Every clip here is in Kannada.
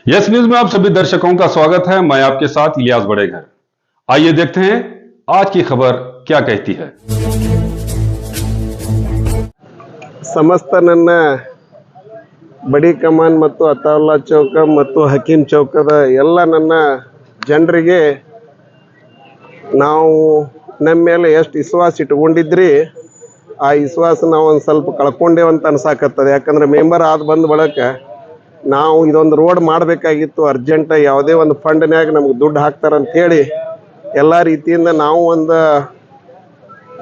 यस न्यूज में आप सभी दर्शकों का स्वागत है। मैं आपके साथ इलियास बड़ेघर। आइए देखते हैं आज की खबर क्या कहती है। ಸಮಸ್ತ ನನ್ನ ಬಡಿ ಕಮಾನ್ ಮತ್ತು ಅತಾವುಲ್ಲಾ ಚೌಕ ಮತ್ತು ಹಕೀಂ ಚೌಕದ ಎಲ್ಲ ನನ್ನ ಜನರಿಗೆ ನಾವು ನಮ್ಮ ಮೇಲೆ ಎಷ್ಟು ವಿಶ್ವಾಸ ಇಟ್ಕೊಂಡಿದ್ರಿ ಆ ವಿಶ್ವಾಸ ನಾವು ಒಂದು ಸ್ವಲ್ಪ ಕಳ್ಕೊಂಡೇವಂತ ಅನ್ಸಾಕತ್ತದ. ಯಾಕಂದ್ರೆ ಮೆಂಬರ್ ಆದ ಬಂದ ಬಳಕ ನಾವು ಇದೊಂದು ರೋಡ್ ಮಾಡಬೇಕಾಗಿತ್ತು ಅರ್ಜೆಂಟ್. ಯಾವುದೇ ಒಂದು ಫಂಡ್ನ್ಯಾಗ ನಮ್ಗೆ ದುಡ್ಡು ಹಾಕ್ತಾರಂಥೇಳಿ ಎಲ್ಲ ರೀತಿಯಿಂದ ನಾವು ಒಂದು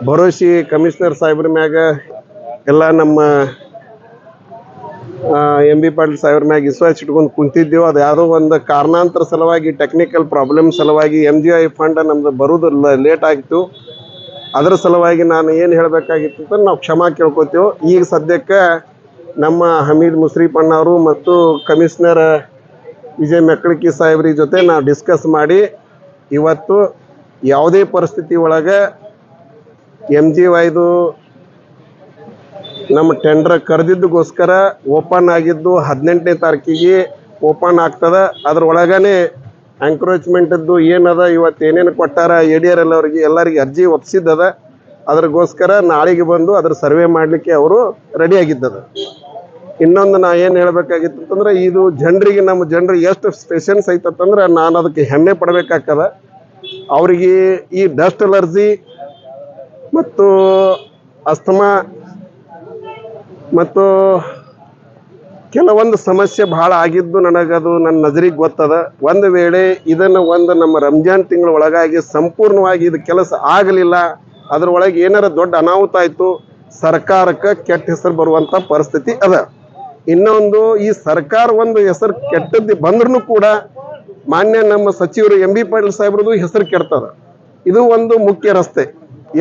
ಭರೋಸೆ ಕಮಿಷನರ್ ಸಾಹೇಬ್ರ ಮ್ಯಾಗ ಎಲ್ಲ ನಮ್ಮ MB ಪಾಟೀಲ್ ಸಾಹೇಬ್ರ ಮ್ಯಾಗ ವಿಶ್ವಾಸ ಇಟ್ಕೊಂಡು ಕುಂತಿದ್ದೆವು. ಅದು ಯಾವುದೋ ಒಂದು ಕಾರಣಾಂತರ ಸಲುವಾಗಿ ಟೆಕ್ನಿಕಲ್ ಪ್ರಾಬ್ಲಮ್ ಸಲುವಾಗಿ MGI ಫಂಡ್ ನಮ್ದು ಬರೋದು ಲೇಟ್ ಆಗಿತ್ತು. ಅದರ ಸಲುವಾಗಿ ನಾನು ಏನು ಹೇಳಬೇಕಾಗಿತ್ತು ಅಂತ ನಾವು ಕ್ಷಮಾ ಕೇಳ್ಕೊತೇವೆ. ಈಗ ಸದ್ಯಕ್ಕೆ ನಮ್ಮ ಹಮೀದ್ ಮುಸ್ರಿಫ್ ಅಣ್ಣವರು ಮತ್ತು ಕಮಿಷನರ್ ವಿಜಯ್ ಮೆಕ್ಕಳಿಕಿ ಸಾಹೇಬ್ರ ಜೊತೆ ನಾವು ಡಿಸ್ಕಸ್ ಮಾಡಿ ಇವತ್ತು ಯಾವುದೇ ಪರಿಸ್ಥಿತಿ ಒಳಗೆ MGIದು ನಮ್ಮ ಟೆಂಡರ್ ಕರೆದಿದ್ದಕ್ಕೋಸ್ಕರ ಓಪನ್ ಆಗಿದ್ದು 18ನೇ ತಾರೀಕಿಗೆ ಓಪನ್ ಆಗ್ತದೆ. ಅದ್ರೊಳಗನೆ ಎಂಕ್ರೋಚ್ಮೆಂಟದ್ದು ಏನದ ಇವತ್ತು ಏನೇನು ಕೊಟ್ಟಾರ ADRL ಅವ್ರಿಗೆ ಎಲ್ಲರಿಗೆ ಅರ್ಜಿ ಒಪ್ಪಿಸಿದ್ದದ. ಅದ್ರಗೋಸ್ಕರ ನಾಳೆಗೆ ಬಂದು ಅದ್ರ ಸರ್ವೆ ಮಾಡಲಿಕ್ಕೆ ಅವರು ರೆಡಿಯಾಗಿದ್ದದ. ಇನ್ನೊಂದು ನಾ ಏನು ಹೇಳಬೇಕಾಗಿತ್ತು ಅಂತಂದ್ರೆ ಇದು ಜನರಿಗೆ ನಮ್ಮ ಜನರಿಗೆ ಎಷ್ಟು ಸ್ಪೆಷನ್ಸ್ ಐತಂದ್ರೆ ನಾನು ಅದಕ್ಕೆ ಹೆಮ್ಮೆ ಪಡಬೇಕಾಗ್ತದ. ಅವರಿಗೆ ಈ ಡಸ್ಟ್ ಅಲರ್ಜಿ ಮತ್ತು ಅಸ್ತಮಾ ಮತ್ತು ಕೆಲವೊಂದು ಸಮಸ್ಯೆ ಭಾಳ ಆಗಿದ್ದು ನನಗದು ನನ್ನ ನಜರಿಗೆ ಗೊತ್ತದ. ಒಂದು ವೇಳೆ ಇದನ್ನು ನಮ್ಮ ರಂಜಾನ್ ತಿಂಗಳ ಒಳಗಾಗಿ ಸಂಪೂರ್ಣವಾಗಿ ಇದು ಕೆಲಸ ಆಗಲಿಲ್ಲ, ಅದರೊಳಗೆ ಏನಾರ ದೊಡ್ಡ ಅನಾಹುತ ಆಯಿತು, ಸರ್ಕಾರಕ್ಕೆ ಕೆಟ್ಟ ಹೆಸರು ಬರುವಂಥ ಪರಿಸ್ಥಿತಿ ಅದ. ಇನ್ನೊಂದು ಈ ಸರ್ಕಾರ ಒಂದು ಹೆಸರು ಕೆಟ್ಟದ್ದು ಬಂದ್ರೂ ಕೂಡ ಮಾನ್ಯ ನಮ್ಮ ಸಚಿವರು MB ಪಾಟೀಲ್ ಸಾಹೇಬ್ರದ್ದು ಹೆಸರು ಕೆಡ್ತದ. ಇದು ಒಂದು ಮುಖ್ಯ ರಸ್ತೆ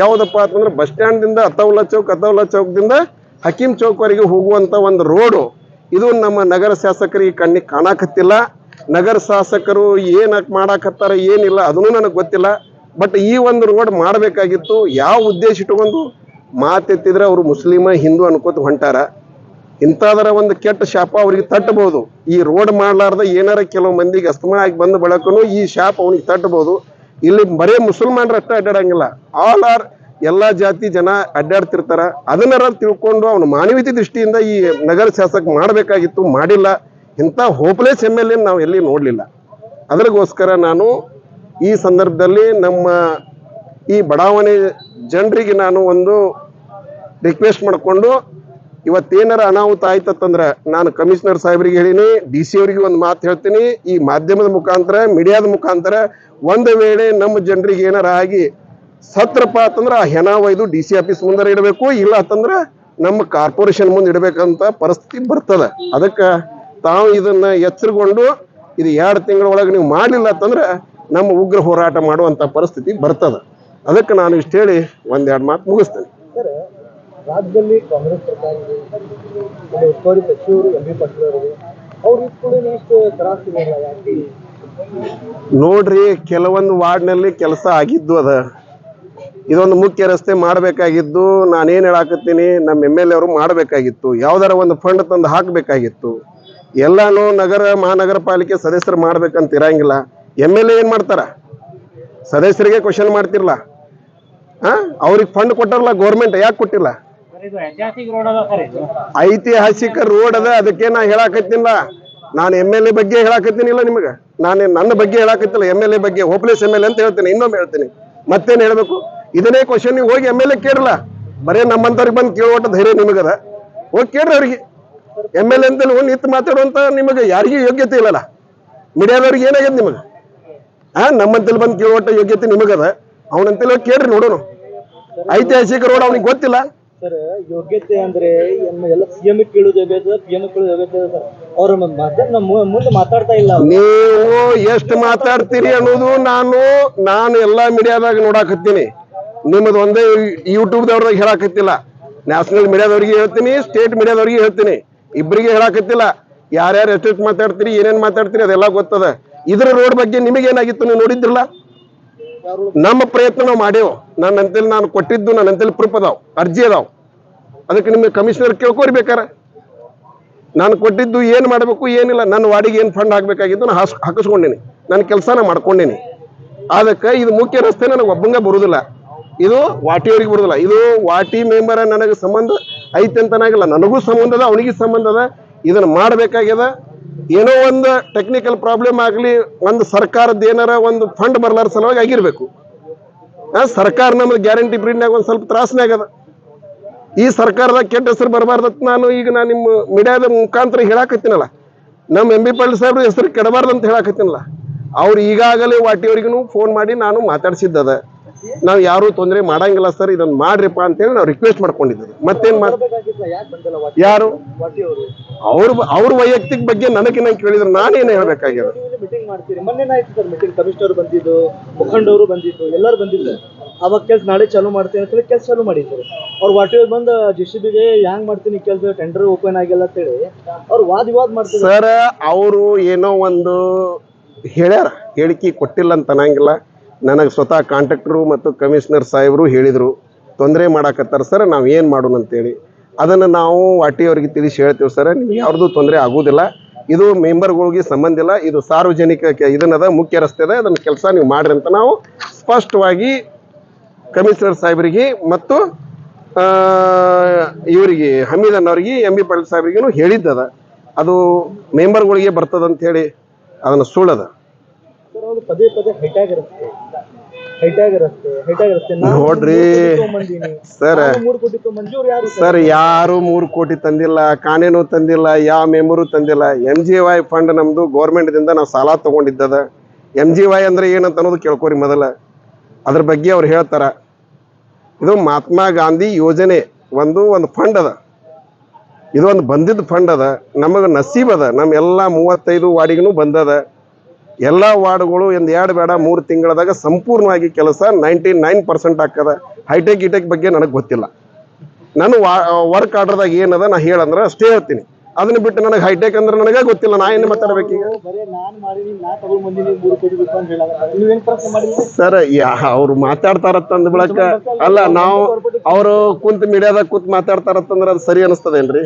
ಯಾವುದಪ್ಪ ಅಂತಂದ್ರೆ ಬಸ್ ಸ್ಟ್ಯಾಂಡ್ದಿಂದ ಅತಾವುಲ್ಲಾ ಚೌಕದಿಂದ ಹಕೀಂ ಚೌಕ್ವರೆಗೆ ಹೋಗುವಂಥ ಒಂದು ರೋಡು. ಇದು ನಮ್ಮ ನಗರ ಶಾಸಕರಿಗೆ ಕಣ್ಣಿಗೆ ಕಾಣಕತ್ತಿಲ್ಲ. ನಗರ ಶಾಸಕರು ಏನು ಮಾಡಾಕತ್ತಾರ ಏನಿಲ್ಲ ಅದನ್ನು ನನಗೆ ಗೊತ್ತಿಲ್ಲ. ಬಟ್ ಈ ಒಂದು ರೋಡ್ ಮಾಡಬೇಕಾಗಿತ್ತು. ಯಾವ ಉದ್ದೇಶ ಇಟ್ಕೊಂಡು ಮಾತೆತ್ತಿದ್ರೆ ಅವರು ಮುಸ್ಲಿಮ ಹಿಂದೂ ಅನ್ಕೋತ ಹೊಂಟಾರ. ಇಂಥದರ ಒಂದು ಕೆಟ್ಟ ಶಾಪ ಅವ್ರಿಗೆ ತಟ್ಟಬಹುದು. ಈ ರೋಡ್ ಮಾಡಲಾರ್ದ ಏನಾರ ಕೆಲವು ಮಂದಿಗೆ ಅಸ್ತಮಾ ಆಗಿ ಬಂದ ಬಳಕನು ಈ ಶಾಪ ಅವ್ನಿಗೆ ತಟ್ಟಬಹುದು. ಇಲ್ಲಿ ಬರೇ ಮುಸಲ್ಮಾನರು ಅಷ್ಟೇ ಅಡ್ಡಾಡಂಗಿಲ್ಲ, ಆಲ್ ಆರ್ ಎಲ್ಲ ಜಾತಿ ಜನ ಅಡ್ಡಾಡ್ತಿರ್ತಾರ. ಅದನ್ನಾರ ತಿಳ್ಕೊಂಡು ಅವನು ಮಾನವೀಯತೆ ದೃಷ್ಟಿಯಿಂದ ಈ ನಗರ ಶಾಸಕ ಮಾಡಬೇಕಾಗಿತ್ತು, ಮಾಡಿಲ್ಲ. ಇಂಥ ಹೋಪ್ಲೆಸ್ MLA ನಾವು ಎಲ್ಲಿ ನೋಡಲಿಲ್ಲ. ಅದಕ್ಕೋಸ್ಕರ ನಾನು ಈ ಸಂದರ್ಭದಲ್ಲಿ ನಮ್ಮ ಈ ಬಡಾವಣೆ ಜನರಿಗೆ ನಾನು ಒಂದು ರಿಕ್ವೆಸ್ಟ್ ಮಾಡಿಕೊಂಡು ಇವತ್ತೇನಾರ ಅನಾಹುತ ಆಯ್ತಂದ್ರೆ ನಾನು ಕಮಿಷನರ್ ಸಾಹೇಬ್ರಿಗೆ ಹೇಳಿನಿ, DC ಅವರಿಗೆ ಒಂದು ಮಾತು ಹೇಳ್ತೀನಿ, ಈ ಮಾಧ್ಯಮದ ಮುಖಾಂತರ ಮೀಡಿಯಾದ ಮುಖಾಂತರ ಒಂದು ವೇಳೆ ನಮ್ಮ ಜನರಿಗೆ ಏನಾರ ಆಗಿ ಸತ್ರಪ್ಪ ಅಂತಂದ್ರೆ ಆ ಹೆಣ ಒಯ್ದು DC ಆಫೀಸ್ ಮುಂದೆ ಇಡಬೇಕು, ಇಲ್ಲ ಅಂತಂದ್ರೆ ನಮ್ಮ ಕಾರ್ಪೊರೇಷನ್ ಮುಂದೆ ಇಡಬೇಕಂತ ಪರಿಸ್ಥಿತಿ ಬರ್ತದೆ. ಅದಕ್ಕೆ ತಾವು ಇದನ್ನ ಎಚ್ಚರಗೊಂಡು ಇದು 2 ತಿಂಗಳ ಒಳಗೆ ನೀವು ಮಾಡಲಿಲ್ಲ ಅಂತಂದ್ರೆ ನಮ್ಮ ಉಗ್ರ ಹೋರಾಟ ಮಾಡುವಂಥ ಪರಿಸ್ಥಿತಿ ಬರ್ತದೆ. ಅದಕ್ಕೆ ನಾನು ಇಷ್ಟು ಹೇಳಿ ಒಂದೆರಡು ಮಾತು ಮುಗಿಸ್ತೇನೆ. ರಾಜ್ಯದಲ್ಲಿ ಕಾಂಗ್ರೆಸ್ ಸರ್ಕಾರ ಉಸ್ತುವಾರಿ ಸಚಿವರು MB ಪಾಟೀಲ್ ಅವರು ಅವ್ರು ಕೂಡ ಇಷ್ಟು ತ್ರಾಸಿಲ್ಲ ಯಾಕೆ? ನೋಡ್ರಿ, ಕೆಲವೊಂದು ವಾರ್ಡ್ನಲ್ಲಿ ಕೆಲಸ ಆಗಿದ್ದು ಅದ. ಇದೊಂದು ಮುಖ್ಯ ರಸ್ತೆ ಮಾಡಬೇಕಾಗಿದ್ದು ನಾನೇನು ಹೇಳಾಕತ್ತೀನಿ, ನಮ್ಮ MLA ಅವರು ಮಾಡಬೇಕಾಗಿತ್ತು. ಯಾವ್ದಾರ ಒಂದು ಫಂಡ್ ತಂದು ಹಾಕಬೇಕಾಗಿತ್ತು. ಎಲ್ಲಾನು ಮಹಾನಗರ ಪಾಲಿಕೆ ಸದಸ್ಯರು ಮಾಡ್ಬೇಕಂತ ಇರಂಗಿಲ್ಲ. MLA ಏನು ಮಾಡ್ತಾರ, ಸದಸ್ಯರಿಗೆ ಕ್ವಶನ್ ಮಾಡ್ತಿರಲ್ಲ. ಅವ್ರಿಗೆ ಫಂಡ್ ಕೊಟ್ಟಾರಲ್ಲ ಗೌರ್ಮೆಂಟ್, ಯಾಕೆ ಕೊಟ್ಟಿಲ್ಲ? ಐತಿಹಾಸಿಕ ರೋಡ್ ಅದ. ಅದಕ್ಕೆ ನಾ ಹೇಳಾಕತ್ತಿಲ್ಲ, ನಾನು MLA ಬಗ್ಗೆ ಹೇಳಾಕತ್ತೀನಿಲ್ಲ ನಿಮಗೆ. ನನ್ನ ಬಗ್ಗೆ ಹೇಳಾಕತ್ತಿಲ್ಲ, MLA ಬಗ್ಗೆ ಹೋಪ್ಲೆಸ್ MLA ಅಂತ ಹೇಳ್ತೀನಿ. ಇನ್ನೊಮ್ಮೆ ಹೇಳ್ತೀನಿ, ಮತ್ತೇನು ಹೇಳಬೇಕು? ಇದನ್ನೇ ಕ್ವಶನ್ ನೀವು ಹೋಗಿ MLA ಕೇಳಲ್ಲ. ಬರೇ ನಮ್ಮಂತವ್ರಿಗೆ ಬಂದು ಕೇಳುವಟ್ಟ ಧೈರ್ಯ ನಿಮಗದ. ಹೋಗಿ ಕೇಳ್ರಿ ಅವ್ರಿಗೆ. MLA ಅಂತ ನಿಂತು ಮಾತಾಡುವಂತ ನಿಮಗೆ ಯಾರಿಗೂ ಯೋಗ್ಯತೆ ಇಲ್ಲಲ್ಲ. ಮೀಡಿಯಾದವ್ರಿಗೆ ಏನಾಗ್ಯದ ನಿಮಗೆ? ನಮ್ಮಂತಲ್ಲಿ ಬಂದು ಕೇಳುವಟ್ಟ ಯೋಗ್ಯತೆ ನಿಮಗದ. ಅವನಂತೆಲ್ಲ ಕೇಳ್ರಿ ನೋಡೋಣ. ಐತಿಹಾಸಿಕ ರೋಡ್ ಅವನಿಗೆ ಗೊತ್ತಿಲ್ಲ ಸರ್. ಯೋಗ್ಯತೆ ಅಂದ್ರೆ ಎಲ್ಲ CM ಕೇಳುದು PM ಅವ್ರ ಮುಂದೆ ಮಾತಾಡ್ತಾ ಇಲ್ಲ. ನೀವು ಎಷ್ಟು ಮಾತಾಡ್ತೀರಿ ಅನ್ನೋದು ನಾನು ಎಲ್ಲಾ ಮೀಡಿಯಾದಾಗ ನೋಡಾಕತ್ತೀನಿ. ನಿಮ್ಮದು ಒಂದೇ ಯೂಟ್ಯೂಬ್ದವ್ರದಾಗ ಹೇಳಾಕತ್ತಿಲ್ಲ. ನ್ಯಾಷನಲ್ ಮೀಡಿಯಾದವ್ರಿಗೆ ಹೇಳ್ತೀನಿ, ಸ್ಟೇಟ್ ಮೀಡಿಯಾದವ್ರಿಗೆ ಹೇಳ್ತೀನಿ, ಇಬ್ಬರಿಗೆ ಹೇಳಾಕತ್ತಿಲ್ಲ. ಯಾರ್ಯಾರು ಎಷ್ಟೆಷ್ಟು ಮಾತಾಡ್ತೀರಿ, ಏನೇನು ಮಾತಾಡ್ತೀರಿ ಅದೆಲ್ಲ ಗೊತ್ತದ. ಇದ್ರ ರೋಡ್ ಬಗ್ಗೆ ನಿಮಗೇನಾಗಿತ್ತು ನೀವು ನೋಡಿದ್ರಲ್ಲ. ನಮ್ಮ ಪ್ರಯತ್ನ ನಾವು ಮಾಡೇವು. ನನ್ನಂತೇಳಿ ನಾನು ಕೊಟ್ಟಿದ್ದು, ನನ್ನಂತೇಳಿ ಪ್ರೂಫ್ ಅದಾವ, ಅರ್ಜಿ ಅದಾವ. ಅದಕ್ಕೆ ನಿಮಗೆ ಕಮಿಷನರ್ ಕೇಳ್ಕೋರಿ ಬೇಕಾರೆ. ನಾನು ಕೊಟ್ಟಿದ್ದು ಏನು ಮಾಡಬೇಕು ಏನಿಲ್ಲ, ನನ್ನ ವಾರ್ಡಿಗೆ ಏನು ಫಂಡ್ ಹಾಕಬೇಕಾಗಿದ್ದು ನಾನು ಹಾಕಿಸ್ಕೊಂಡೀನಿ, ನನ್ನ ಕೆಲಸನ ಮಾಡ್ಕೊಂಡೀನಿ. ಅದಕ್ಕೆ ಇದು ಮುಖ್ಯ ರಸ್ತೆ ನನಗೆ ಒಬ್ಬಂಗ ಬರುವುದಿಲ್ಲ, ಇದು ವಾಟಿಯವ್ರಿಗೆ ಬರುವುದಿಲ್ಲ. ಇದು ವಾಟಿ ಮೆಂಬರ್ ನನಗೆ ಸಂಬಂಧ ಐತೆ ಅಂತನಾಗಿಲ್ಲ, ನನಗೂ ಸಂಬಂಧ ಅದ, ಅವನಿಗೆ ಸಂಬಂಧ ಅದ. ಇದನ್ನು ಮಾಡಬೇಕಾಗ್ಯದ. ಏನೋ ಒಂದು ಟೆಕ್ನಿಕಲ್ ಪ್ರಾಬ್ಲಮ್ ಆಗಲಿ, ಒಂದು ಸರ್ಕಾರದ ಏನಾರ ಒಂದು ಫಂಡ್ ಬರ್ಲಾರ ಸಲುವಾಗಿ ಆಗಿರ್ಬೇಕು. ಸರ್ಕಾರ ನಮ್ದು ಗ್ಯಾರಂಟಿ ಪೀರಿಯಡ್ನಾಗ ಒಂದು ಸ್ವಲ್ಪ ತ್ರಾಸನಾಗದ. ಈ ಸರ್ಕಾರದಾಗ ಕೆಟ್ಟ ಹೆಸರು ಬರಬಾರ್ದತ್ ನಾನು ನಿಮ್ಮ ಮೀಡಿಯಾದ ಮುಖಾಂತರ ಹೇಳಾಕತ್ತೀನಲ್ಲ, ನಮ್ಮ ಎಂ ಬಿ ಪಾಟೀಲ್ ಸಾಹೇಬ್ರ ಹೆಸರು ಕೆಡಬಾರ್ದಂತ ಹೇಳಾಕತ್ತೀನಲ್ಲ. ಅವ್ರು ಈಗಾಗಲೇ ವಾಟಿಯವ್ರಿಗೂ ಫೋನ್ ಮಾಡಿ ನಾನು ಮಾತಾಡ್ಸಿದ್ದದ. ನಾವು ಯಾರು ತೊಂದರೆ ಮಾಡಂಗಿಲ್ಲ ಸರ್, ಇದನ್ನ ಮಾಡ್ರಿಪ್ಪ ಅಂತೇಳಿ ನಾವು ರಿಕ್ವೆಸ್ಟ್ ಮಾಡ್ಕೊಂಡಿದ್ದೀವಿ. ಮತ್ತೇನ್ ಯಾರು ಅವ್ರ ವೈಯಕ್ತಿಕ ಬಗ್ಗೆ ನನಗೆ ಕೇಳಿದ್ರು ನಾನೇನು ಹೇಳ್ಬೇಕಾಗ್ಯದ. ಮೀಟಿಂಗ್ ಮಾಡ್ತೀರಿ, ಮೊನ್ನೆ ಆಯ್ತು ಸರ್ ಮೀಟಿಂಗ್, ಕಮಿಷನರ್ ಬಂದಿದ್ದು, ಮುಖಂಡವರು ಬಂದಿದ್ದು, ಎಲ್ಲರೂ ಬಂದಿದ್ದು. ಅವಾಗ ಕೆಲಸ ನಾಳೆ ಚಾಲೂ ಮಾಡ್ತೀನಿ ಅಂತ ಹೇಳಿ ಕೆಲಸ ಚಾಲೂ ಮಾಡಿದ್ರು. ಅವ್ರು ವಾಟಿಯವ್ರು ಬಂದು JCBಗೆ ಹ್ಯಾಂಗ್ ಮಾಡ್ತೀನಿ ಕೆಲಸ, ಟೆಂಡರ್ ಓಪನ್ ಆಗಿಲ್ಲ ಅಂತ ಹೇಳಿ ಅವ್ರು ವಾದ ಮಾಡ್ತಾರೆ ಸರ್. ಅವರು ಏನೋ ಒಂದು ಹೇಳ್ಯಾರ, ಹೇಳಿಕೆ ಕೊಟ್ಟಿಲ್ಲ ಅಂತ ಅನ್ನಂಗಿಲ್ಲ. ನನಗೆ ಸ್ವತಃ ಕಾಂಟ್ರಾಕ್ಟರು ಮತ್ತು ಕಮಿಷನರ್ ಸಾಹೇಬರು ಹೇಳಿದರು, ತೊಂದರೆ ಮಾಡಾಕತ್ತಾರ ಸರ್, ನಾವು ಏನು ಮಾಡೋಣ ಅಂತೇಳಿ. ಅದನ್ನು ನಾವು ವಾಟಿಯವ್ರಿಗೆ ತಿಳಿಸಿ ಹೇಳ್ತೀವಿ ಸರ್, ನಿಮ್ಗೆ ಯಾರ್ದು ತೊಂದರೆ ಆಗೋದಿಲ್ಲ, ಇದು ಮೆಂಬರ್ಗಳಿಗೆ ಸಂಬಂಧ ಇಲ್ಲ, ಇದು ಸಾರ್ವಜನಿಕ ಇದನ್ನದ, ಮುಖ್ಯ ರಸ್ತೆ ಅದ, ಅದನ್ನು ಕೆಲಸ ನೀವು ಮಾಡ್ರಿ ಅಂತ ನಾವು ಸ್ಪಷ್ಟವಾಗಿ ಕಮಿಷನರ್ ಸಾಹೇಬರಿಗೆ ಮತ್ತು ಇವರಿಗೆ ಹಮೀದ್ ಅನ್ನೋರಿಗೆ ಎಂ ಬಿ ಪಾಟೀಲ್ ಸಾಹೇಬ್ರಿಗೂ ಹೇಳಿದ್ದದ. ಅದು ಮೆಂಬರ್ಗಳಿಗೆ ಬರ್ತದಂತ ಹೇಳಿ ಅದನ್ನು ಸುಳ್ಳದ. ಪದೇ ಪದೇ ನೋಡ್ರಿ ಸರ್, ಯಾರು 3 ಕೋಟಿ ತಂದಿಲ್ಲ, ಕಾನೂನು ತಂದಿಲ್ಲ, ಯಾವ ಮೆಂಬರು ತಂದಿಲ್ಲ. MGY ಫಂಡ್ ನಮ್ದು ಗೌರ್ಮೆಂಟ್ದಿಂದ ನಾವು ಸಾಲ ತಗೊಂಡಿದ್ದದ. MGY ಅಂದ್ರೆ ಏನಂತ ಅನ್ನೋದು ಕೇಳ್ಕೊರಿ ಮೊದಲ, ಅದ್ರ ಬಗ್ಗೆ ಅವ್ರು ಹೇಳ್ತಾರ. ಇದು ಮಹಾತ್ಮ ಗಾಂಧಿ ಯೋಜನೆ ಒಂದು ಫಂಡ್ ಅದ, ಇದು ಒಂದು ಬಂದಿದ್ದ ಫಂಡ್ ಅದ. ನಮಗೆ ನಸೀಬ್ ಅದ, ನಮ್ಮ ಎಲ್ಲ 35 ವಾರ್ಡಿಗೂ ಬಂದದ. ಎಲ್ಲ ವಾರ್ಡ್ಗಳು ಒಂದು 2 ಬೇಡ 3 ತಿಂಗಳದಾಗ ಸಂಪೂರ್ಣವಾಗಿ ಕೆಲಸ 99% ಆಗ್ತದ. ಹೈಟೆಕ್ ಬಗ್ಗೆ ನನಗೆ ಗೊತ್ತಿಲ್ಲ. ನಾನು ವರ್ಕ್ ಆರ್ಡರ್ದಾಗ ಏನದ ನಾ ಹೇಳಂದ್ರೆ ಅಷ್ಟೇ ಹೇಳ್ತೀನಿ. ಅದನ್ನ ಬಿಟ್ಟು ನನಗೆ ಹೈಟೆಕ್ ಅಂದ್ರೆ ನನಗೆ ಗೊತ್ತಿಲ್ಲ, ನಾ ಏನು ಮಾತಾಡ್ಬೇಕೀಗ ಸರ್? ಅವ್ರು ಮಾತಾಡ್ತಾರತ್ತಂದ ಬಳಕ ಅಲ್ಲ, ನಾವು ಅವರು ಕುಂತ ಮೀಡಿಯಾದಾಗ ಕೂತ್ ಮಾತಾಡ್ತಾರತ್ತಂದ್ರೆ ಅದು ಸರಿ ಅನಿಸ್ತದೇನ್ರಿ?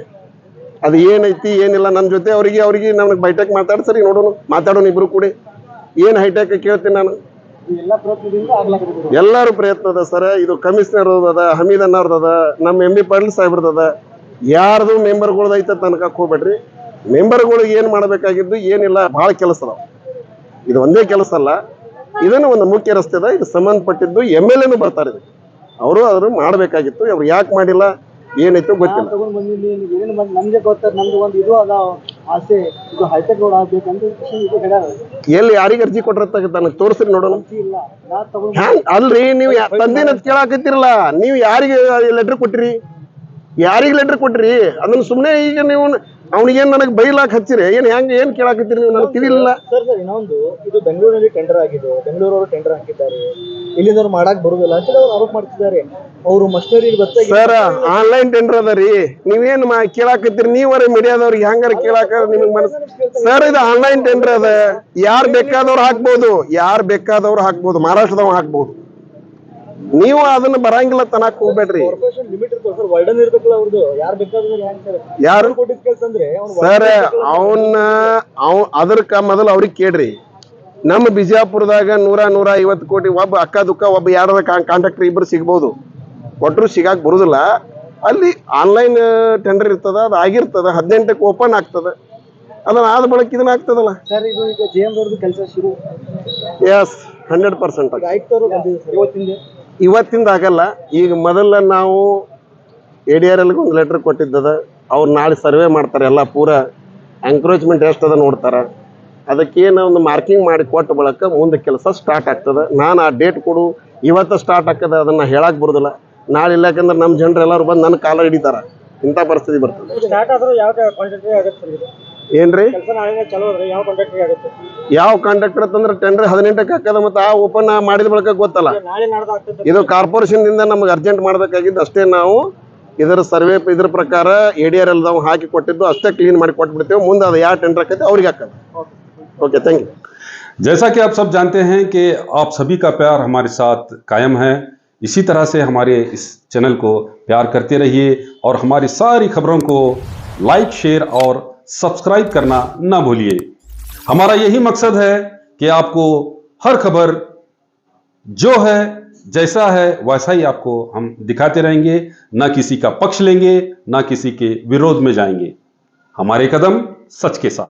ಅದು ಏನೈತಿ ಏನಿಲ್ಲ ನನ್ನ ಜೊತೆ ಅವ್ರಿಗೆ ನಮ್ಗೆ ಬೈಟೆಕ್ ಮಾತಾಡ್ಸರಿ, ನೋಡೋಣ, ಮಾತಾಡೋಣ ಇಬ್ರು ಕೂಡಿ. ಏನು ಹೈಟೆಕ್ ಕೇಳ್ತೀನಿ ನಾನು. ಎಲ್ಲರೂ ಪ್ರಯತ್ನ ಅದ ಸರ್. ಇದು ಕಮಿಷನರ್ ಅದ, ಹಮೀದ್ ಅನ್ನೋರ್ದದ, ನಮ್ಮ ಎಂ ಬಿ ಪಾಟೀಲ್ ಸಾಹೇಬ್ರದದ. ಯಾರ್ದು ಮೆಂಬರ್ಗಳ್ದು ಐತೆ ತನಕ ಹೋಗ್ಬೇಡ್ರಿ. ಮೆಂಬರ್ಗಳಿಗೆ ಏನು ಮಾಡಬೇಕಾಗಿದ್ದು ಏನಿಲ್ಲ, ಭಾಳ ಕೆಲಸ ಅದಾವ. ಇದು ಒಂದೇ ಕೆಲಸ ಅಲ್ಲ, ಇದನ್ನು ಒಂದು ಮುಖ್ಯ ರಸ್ತೆ ಅದ, ಇದು ಸಂಬಂಧಪಟ್ಟಿದ್ದು MLA ಬರ್ತಾರೆ. ಅವರು ಅದ್ರ ಮಾಡಬೇಕಾಗಿತ್ತು, ಅವ್ರು ಯಾಕೆ ಮಾಡಿಲ್ಲ ಏನೈತೋ ಗೊತ್ತಿಲ್ಲ. ನಮ್ಗೆ ಗೊತ್ತಾಗ ನಮ್ದು ಒಂದು ಇದು ಅದ ಆಸೆ, ಇದು ಹೈಟೆಕ್ ರೋಡ್ ಆಗ್ಬೇಕಂತ ಎಲ್ಲಿ ಯಾರಿಗೆ ಅರ್ಜಿ ಕೊಟ್ಟಿರತ್ತ ನನಗೆ ತೋರಿಸ್ರಿ ನೋಡೋಣ. ಅಲ್ರಿ, ನೀವು ತಂದಿನ ಕೇಳಾಕತ್ತಿರಲ್ಲ, ನೀವು ಯಾರಿಗೆ ಲೆಟರ್ ಕೊಟ್ಟಿರಿ? ಯಾರಿಗೆ ಲೆಟರ್ ಕೊಟ್ಟಿರಿ? ಅದನ್ನ ಸುಮ್ಮನೆ ಈಗ ನೀವು ಅವನಿಗೇನು ನನಗೆ ಬೈಲಾಕ್ ಹಚ್ಚಿರಿ, ಏನು ಕೇಳಾಕತ್ತೀರಿ ನೀವು? ನನಗೆ ತಿಳಿಲಿಲ್ಲ ಸರ್. ಇನ್ನೊಂದು, ಇದು ಬೆಂಗಳೂರಿನಲ್ಲಿ ಟೆಂಡರ್ ಆಗಿದೆ, ಬೆಂಗಳೂರವರು ಟೆಂಡರ್ ಹಾಕಿದ್ದಾರೆ, ಇಲ್ಲಿಂದವ್ರು ಮಾಡಕ್ ಬರುದಿಲ್ಲ ಅಂತ ಅವ್ರು ಆರೋಪ ಮಾಡ್ತಿದ್ದಾರೆ. ಅವರು ಮಸ್ಟರಿ ಸರ್, ಆನ್ಲೈನ್ ಟೆಂಡರ್ ಅದ ರೀ, ನೀವೇನು ಕೇಳಾಕತ್ತೀರಿ? ನೀವರ ಮೀಡಿಯಾದವ್ರಿಗೆ ಹೆಂಗಾರ ಕೇಳಾಕ ನಿಮಗೆ ಮನಸ್ಸು? ಸರ್, ಇದು ಆನ್ಲೈನ್ ಟೆಂಡರ್ ಅದ, ಯಾರು ಬೇಕಾದವ್ರು ಹಾಕ್ಬೋದು, ಮಹಾರಾಷ್ಟ್ರದವ್ ಹಾಕ್ಬೋದು. ನೀವು ಅದನ್ನ ಬರಂಗಿಲ್ಲ ತನಕ ಹೋಗ್ಬೇಡ್ರಿ. ಯಾರು ಸರ್? ಅದಕ್ಕ ಮೊದಲು ಅವ್ರಿಗೆ ಕೇಳ್ರಿ. ನಮ್ಮ ಬಿಜಾಪುರದಾಗ 100-150 ಕೋಟಿ ಒಬ್ಬ ಅಕ್ಕ ದುಃಖ ಒಬ್ಬ ಯಾರ ಕಾಂಟ್ರಾಕ್ಟರ್ ಇಬ್ರು ಸಿಗ್ಬೋದು, ಒಟ್ಟರು ಸಿಗಾಕ್ ಬರುದಿಲ್ಲ. ಅಲ್ಲಿ ಆನ್ಲೈನ್ ಟೆಂಡರ್ ಇರ್ತದ, ಅದು ಆಗಿರ್ತದ, 18ಕ್ಕೆ ಓಪನ್ ಆಗ್ತದ. ಅದನ್ನ ಆದ ಬಳಕ ಇದನ್ನ ಆಗ್ತದಲ್ಲ ಸರ್. ಇದು ಈಗ JM ಕೆಲಸ ಶುರು? ಎಸ್, 100%. ಇವತ್ತಿಂದ ಆಗಲ್ಲ. ಈಗ ಮೊದಲ ನಾವು ADRLಗೆ ಒಂದು ಲೆಟರ್ ಕೊಟ್ಟಿದ್ದದ. ಅವ್ರು ನಾಳೆ ಸರ್ವೆ ಮಾಡ್ತಾರೆ, ಎಲ್ಲ ಪೂರ ಎಂಕ್ರೋಚ್ಮೆಂಟ್ ಎಷ್ಟದ ನೋಡ್ತಾರೆ. ಅದಕ್ಕೇನು ಒಂದು ಮಾರ್ಕಿಂಗ್ ಮಾಡಿ ಕೊಟ್ಟ ಬಳಕ ಮುಂದೆ ಕೆಲಸ ಸ್ಟಾರ್ಟ್ ಆಗ್ತದೆ. ನಾನು ಆ ಡೇಟ್ ಕೊಡು ಇವತ್ತು ಸ್ಟಾರ್ಟ್ ಆಗ್ತದೆ ಅದನ್ನು ಹೇಳಕ್ಕೆ ಬರೋದಿಲ್ಲ. ನಾಳೆ ಇಲ್ಲ, ಯಾಕಂದ್ರೆ ನಮ್ಮ ಜನರು ಎಲ್ಲರೂ ಬಂದು ನನ್ನ ಕಾಲ ಹಿಡಿತಾರೆ, ಇಂಥ ಪರಿಸ್ಥಿತಿ ಬರ್ತದೆ. ಏನ್ರಿ ಯಾವ ಕಾಂಟ್ರಾಕ್ಟರ್ ಅಂತಂದ್ರೆ ಟೆಂಡರ್ 18ಕ್ಕೆ ಹಾಕದ, ಮತ್ತೆ ಆ ಓಪನ್ ಮಾಡಿದ ಬಳಕ ಗೊತ್ತಲ್ಲ. ಇದು ಕಾರ್ಪೊರೇಷನ್ ದಿಂದ ನಮಗೆ ಅರ್ಜೆಂಟ್ ಮಾಡಬೇಕಾಗಿದ್ದು ಅಷ್ಟೇ. ನಾವು ಇದರ ಸರ್ವೆ ಇದ್ರ ಪ್ರಕಾರ ADRL ನಾವು ಹಾಕಿ ಕೊಟ್ಟಿದ್ದು ಅಷ್ಟೇ ಕ್ಲೀನ್ ಮಾಡಿ ಕೊಟ್ಬಿಡ್ತೇವೆ. ಮುಂದೆ ಅದು ಯಾವ ಟೆಂಡರ್ ಹಾಕೈತೆ ಅವ್ರಿಗೆ ಹಾಕೋದು. Okay, thank you. जैसा कि आप सब जानते हैं कि आप सभी का प्यार हमारे साथ कायम है। इसी तरह से हमारे इस चैनल को प्यार करते रहिए और हमारी सारी खबरों को लाइक, शेयर और सब्सक्राइब करना ना भूलिए। हमारा यही मकसद है कि आपको हर खबर जो है जैसा है वैसा ही आपको हम दिखाते रहेंगे, ना किसी का पक्ष लेंगे ना किसी के विरोध में जाएंगे। हमारे कदम सच के साथ।